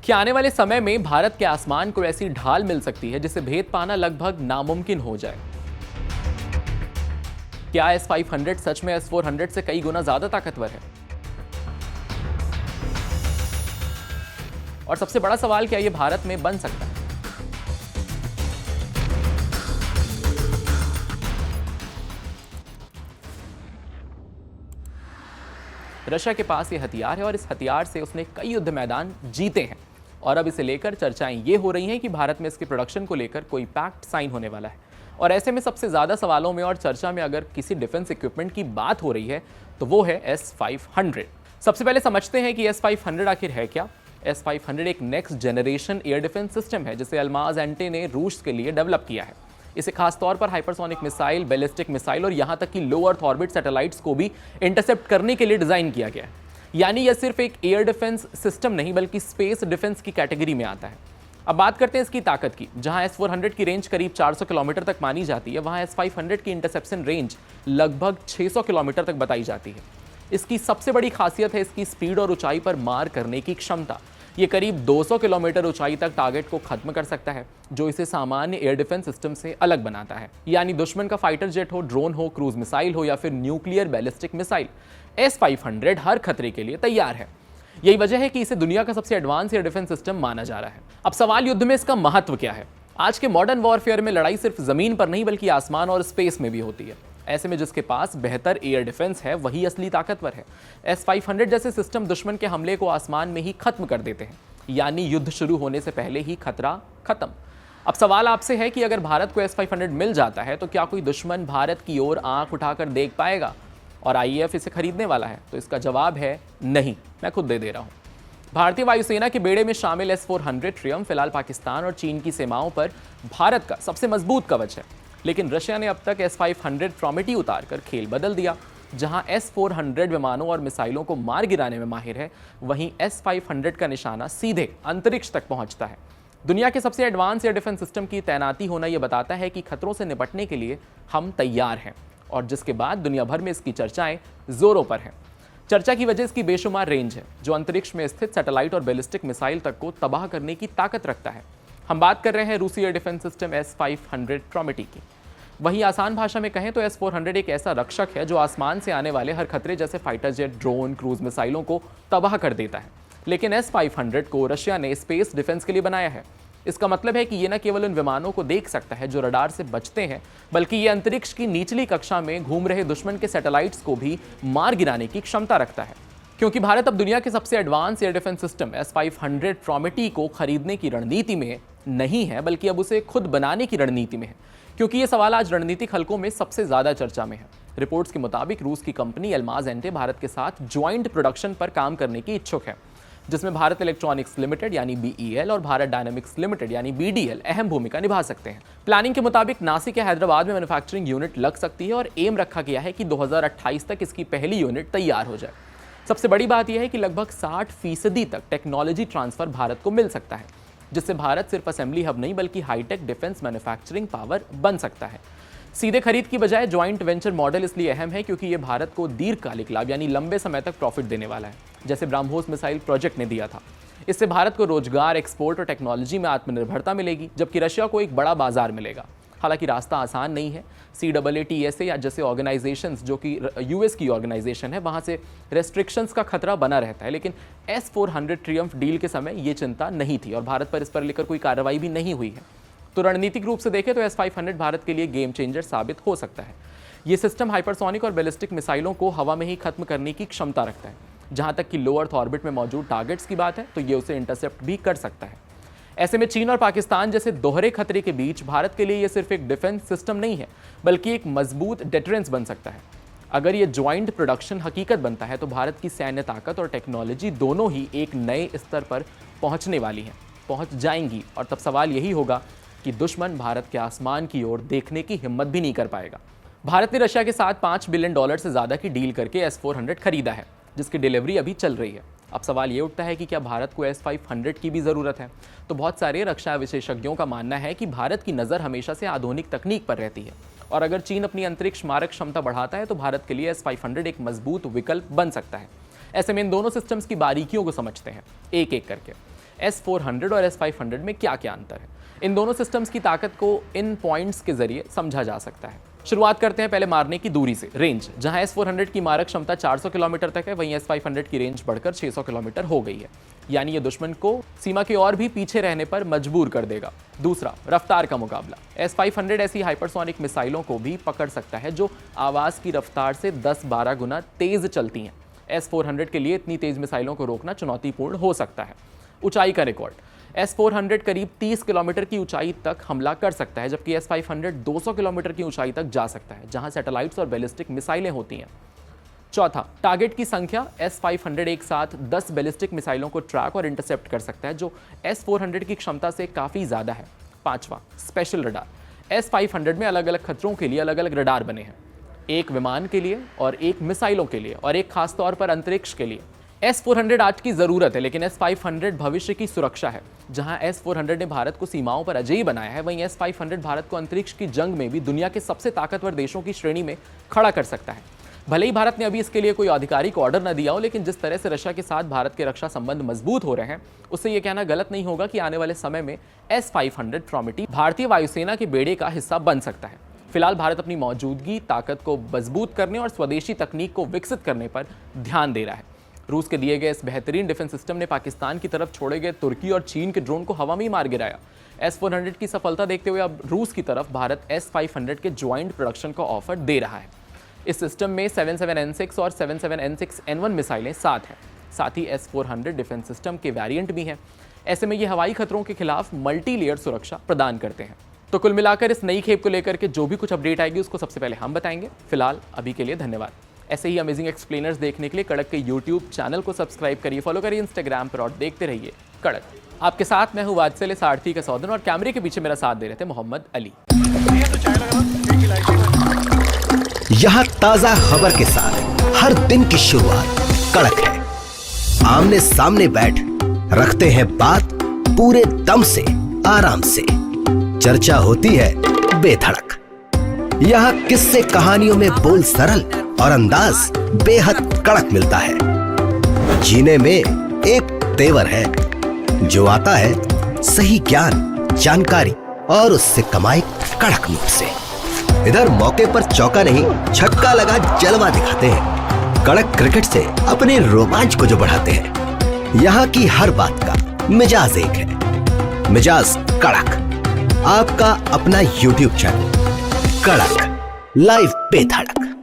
क्या आने वाले समय में भारत के आसमान को ऐसी ढाल मिल सकती है जिसे भेद पाना लगभग नामुमकिन हो जाए? क्या S-500 सच में S-400 से कई गुना ज्यादा ताकतवर है? और सबसे बड़ा सवाल, क्या यह भारत में बन सकता है? रशिया के पास ये हथियार है और इस हथियार से उसने कई युद्ध मैदान जीते हैं और अब इसे लेकर चर्चाएं ये हो रही हैं कि भारत में इसके प्रोडक्शन को लेकर कोई पैक्ट साइन होने वाला है। और ऐसे में सबसे ज्यादा सवालों में और चर्चा में अगर किसी डिफेंस इक्विपमेंट की बात हो रही है तो वो है S-500। सबसे पहले समझते हैं कि S-500 आखिर है क्या। S-500 एक next generation air defence system है जिसे अल्माज एंटे ने रूस के लिए डेवलप किया है। इसे खासतौर पर हाइपरसोनिक मिसाइल, बैलिस्टिक मिसाइल और यहां तक कि लो अर्थ ऑर्बिट सैटेलाइट्स को भी इंटरसेप्ट करने के लिए डिजाइन किया गया है। यानी यह सिर्फ एक एयर डिफेंस सिस्टम नहीं बल्कि स्पेस डिफेंस की कैटेगरी में आता है। अब बात करते हैं इसकी ताकत की। जहां S-400 की रेंज करीब 400 किलोमीटर तक मानी जाती है, वहां S-500 की इंटरसेप्शन रेंज लगभग 600 किलोमीटर तक बताई जाती है। इसकी सबसे बड़ी खासियत है इसकी स्पीड और ऊंचाई पर मार करने की क्षमता। ये करीब 200 किलोमीटर ऊंचाई तक टारगेट को खत्म कर सकता है, जो इसे सामान्य एयर डिफेंस सिस्टम से अलग बनाता है। यानी दुश्मन का फाइटर जेट हो, ड्रोन हो, क्रूज मिसाइल हो या फिर न्यूक्लियर बैलिस्टिक मिसाइल, S-500 हर खतरे के लिए तैयार है। यही वजह है कि इसे दुनिया का सबसे एडवांस एयर डिफेंस सिस्टम माना जा रहा है। अब सवाल, युद्ध में इसका महत्व क्या है? आज के मॉडर्न वॉरफेयर में लड़ाई सिर्फ जमीन पर नहीं बल्कि आसमान और स्पेस में भी होती है। ऐसे में जिसके पास बेहतर एयर डिफेंस है वही असली ताकतवर है। S-500 जैसे सिस्टम दुश्मन के हमले को आसमान में ही खत्म कर देते हैं, यानी युद्ध शुरू होने से पहले ही खतरा खत्म। अब सवाल आपसे है कि अगर भारत को S-500 मिल जाता है तो क्या कोई दुश्मन भारत की ओर आंख उठाकर देख पाएगा और IAF इसे खरीदने वाला है? तो इसका जवाब है नहीं। मैं खुद दे रहा हूं। भारतीय वायुसेना के बेड़े में शामिल S-400 ट्रियम्फ फिलहाल पाकिस्तान और चीन की सीमाओं पर भारत का सबसे मजबूत कवच है। लेकिन रशिया ने अब तक S-500 प्रॉमिटी उतारकर खेल बदल दिया। जहां S-400 विमानों और मिसाइलों को मार गिराने में माहिर है, वहीं S-500 का निशाना सीधे अंतरिक्ष तक पहुंचता है। दुनिया के सबसे एडवांस एयर डिफेंस सिस्टम की तैनाती होना यह बताता है कि खतरों से निपटने के लिए हम तैयार हैं, और जिसके बाद दुनिया भर में इसकी चर्चाएं जोरों पर हैं। चर्चा की वजह इसकी बेशुमार रेंज है, जो अंतरिक्ष में स्थित सैटेलाइट और बैलिस्टिक मिसाइल तक को तबाह करने की ताकत रखता है। हम बात कर रहे हैं रूसी एयर डिफेंस सिस्टम S-500 प्रॉमिटी की। वहीं आसान भाषा में कहें तो S-400 एक ऐसा रक्षक है जो आसमान से आने वाले हर खतरे जैसे फाइटर जेट, ड्रोन, क्रूज मिसाइलों को तबाह कर देता है। लेकिन S-500 को रशिया ने स्पेस डिफेंस के लिए बनाया है। इसका मतलब है कि ये न केवल उन विमानों को देख सकता है जो रडार से बचते हैं, बल्कि ये अंतरिक्ष की निचली कक्षा में घूम रहे दुश्मन के सैटेलाइट्स को भी मार गिराने की क्षमता रखता है। क्योंकि भारत अब दुनिया के सबसे advance air defence system S-500 प्रॉमिटी को खरीदने की रणनीति में नहीं है, बल्कि अब उसे खुद बनाने की रणनीति में है। क्योंकि ये सवाल आज रणनीतिक हलकों में सबसे ज्यादा चर्चा में है। रिपोर्ट्स के मुताबिक रूस की कंपनी अल्माज एंटे भारत के साथ ज्वाइंट प्रोडक्शन पर काम करने की इच्छुक है, जिसमें भारत इलेक्ट्रॉनिक्स लिमिटेड यानी BEL और भारत डायनामिक्स लिमिटेड यानी BDL अहम भूमिका निभा सकते हैं। प्लानिंग के मुताबिक नासिक या हैदराबाद में मैन्युफैक्चरिंग यूनिट लग सकती है और एम रखा गया है कि 2028 तक इसकी पहली यूनिट तैयार हो जाए। सबसे बड़ी बात यह है कि लगभग 60% तक टेक्नोलॉजी ट्रांसफर भारत को मिल सकता है, जिससे भारत सिर्फ असेंबली हब नहीं बल्कि हाईटेक डिफेंस मैन्युफैक्चरिंग पावर बन सकता है। सीधे खरीद की बजाय ज्वाइंट वेंचर मॉडल इसलिए अहम है क्योंकि ये भारत को दीर्घकालिक लाभ यानी लंबे समय तक प्रॉफिट देने वाला है, जैसे ब्रह्मोस मिसाइल प्रोजेक्ट ने दिया था। इससे भारत को रोजगार, एक्सपोर्ट और टेक्नोलॉजी में आत्मनिर्भरता मिलेगी, जबकि रशिया को एक बड़ा बाजार मिलेगा। हालांकि रास्ता आसान नहीं है। CAATSA या जैसे ऑर्गेनाइजेशंस, जो कि US की ऑर्गेनाइजेशन है, वहां से रेस्ट्रिक्शंस का खतरा बना रहता है। लेकिन S-400 ट्रियम्फ डील के समय ये चिंता नहीं थी और भारत पर इस पर लेकर कोई कार्रवाई भी नहीं हुई है। तो रणनीतिक रूप से देखें तो S-500 भारत के लिए गेम चेंजर साबित हो सकता है। ये सिस्टम हाइपरसोनिक और बैलिस्टिक मिसाइलों को हवा में ही खत्म करने की क्षमता रखता है। जहां तक कि लो अर्थ ऑर्बिट में मौजूद टारगेट्स की बात है तो ये उसे इंटरसेप्ट भी कर सकता है। ऐसे में चीन और पाकिस्तान जैसे दोहरे खतरे के बीच भारत के लिए यह सिर्फ एक डिफेंस सिस्टम नहीं है, बल्कि एक मजबूत डेटरेंस बन सकता है। अगर ये ज्वाइंट प्रोडक्शन हकीकत बनता है तो भारत की सैन्य ताकत और टेक्नोलॉजी दोनों ही एक नए स्तर पर पहुंचने वाली हैं, पहुंच जाएंगी। और तब सवाल यही होगा कि दुश्मन भारत के आसमान की ओर देखने की हिम्मत भी नहीं कर पाएगा। भारत ने रशिया के साथ $5 बिलियन से ज्यादा की डील करके S-400 खरीदा है, जिसकी डिलीवरी अभी चल रही है। अब सवाल ये उठता है कि क्या भारत को S-500 की भी ज़रूरत है? तो बहुत सारे रक्षा विशेषज्ञों का मानना है कि भारत की नज़र हमेशा से आधुनिक तकनीक पर रहती है, और अगर चीन अपनी अंतरिक्ष मारक क्षमता बढ़ाता है तो भारत के लिए S-500 एक मजबूत विकल्प बन सकता है। ऐसे में इन दोनों सिस्टम्स की बारीकियों को समझते हैं एक एक करके। S400 और S500 में क्या क्या अंतर है। इन दोनों सिस्टम्स की ताकत को इन पॉइंट्स के जरिए समझा जा सकता है। शुरुआत करते हैं पहले मारने की दूरी से, रेंज। जहां S400 की मारक क्षमता 400 किलोमीटर तक है, वहीं S500 की रेंज बढ़कर 600 किलोमीटर हो गई है। यानी ये दुश्मन को सीमा के और भी पीछे रहने पर मजबूर कर देगा। दूसरा, रफ्तार का मुकाबला। S500 ऐसी हाइपरसोनिक मिसाइलों को भी पकड़ सकता है जो आवाज की रफ्तार से 10-12 गुना तेज चलती हैं। S400 के लिए इतनी तेज मिसाइलों को रोकना चुनौतीपूर्ण हो सकता है। ऊंचाई का रिकॉर्ड। S400 करीब 30 किलोमीटर की ऊंचाई तक हमला कर सकता है, जबकि S500 200 किलोमीटर की ऊंचाई तक जा सकता है, जहां सैटेलाइट्स और बैलिस्टिक मिसाइलें होती हैं। चौथा, टारगेट की संख्या। S500 एक साथ 10 बैलिस्टिक मिसाइलों को ट्रैक और इंटरसेप्ट कर सकता है, जो S400 की क्षमता से काफ़ी ज़्यादा है। पांचवा, स्पेशल रडार। S500 में अलग अलग खतरों के लिए अलग अलग रडार बने हैं, एक विमान के लिए और एक मिसाइलों के लिए और एक खासतौर पर अंतरिक्ष के लिए। S400 आज की ज़रूरत है, लेकिन S500 भविष्य की सुरक्षा है। जहां S400 ने भारत को सीमाओं पर अजेय बनाया है, वहीं S500 भारत को अंतरिक्ष की जंग में भी दुनिया के सबसे ताकतवर देशों की श्रेणी में खड़ा कर सकता है। भले ही भारत ने अभी इसके लिए कोई आधिकारिक ऑर्डर न दिया हो, लेकिन जिस तरह से रशिया के साथ भारत के रक्षा संबंध मजबूत हो रहे हैं, उससे यह कहना गलत नहीं होगा कि आने वाले समय में S500 ट्रॉमिटी भारतीय वायुसेना के बेड़े का हिस्सा बन सकता है। फिलहाल भारत अपनी मौजूदगी, ताकत को मजबूत करने और स्वदेशी तकनीक को विकसित करने पर ध्यान दे रहा है। रूस के दिए गए इस बेहतरीन डिफेंस सिस्टम ने पाकिस्तान की तरफ छोड़े गए तुर्की और चीन के ड्रोन को हवा में ही मार गिराया। S400 की सफलता देखते हुए अब रूस की तरफ भारत S500 के ज्वाइंट प्रोडक्शन का ऑफर दे रहा है। इस सिस्टम में 77N6 और 77N6N1 मिसाइलें साथ हैं। साथ ही S400 डिफेंस सिस्टम के वेरिएंट भी हैं। ऐसे में ये हवाई खतरों के खिलाफ मल्टी लेयर सुरक्षा प्रदान करते हैं। तो कुल मिलाकर इस नई खेप को लेकर के जो भी कुछ अपडेट आएगी उसको सबसे पहले हम बताएंगे। फिलहाल अभी के लिए धन्यवाद। ऐसे ही अमेजिंग एक्सप्लेनर्स देखने के लिए कड़क के यूट्यूब चैनल को सब्सक्राइब करिए, फॉलो करिए इंस्टाग्राम पर और देखते रहिए कड़क। आपके साथ मैं हूं वात्सल्य सारथी का सौदन और कैमरे के पीछे मेरा साथ दे रहे थे मोहम्मद अली। यहाँ ताजा खबर के साथ हर दिन की शुरुआत कड़क है। आमने सामने बैठ रखते हैं बात पूरे दम से, आराम से। चर्चा होती है बेधड़क। यहाँ किस्से कहानियों में बोल सरल और अंदाज बेहद कड़क मिलता है। जीने में एक तेवर है जो आता है सही ज्ञान, जानकारी और उससे कमाई कड़क नोट से। इधर मौके पर चौका नहीं, छक्का लगा जलवा दिखाते हैं। कड़क क्रिकेट से अपने रोमांच को जो बढ़ाते हैं। यहाँ की हर बात का मिजाज एक है, मिजाज कड़क। आपका अपना YouTube चैनल कड़क, लाइव बेधड़क।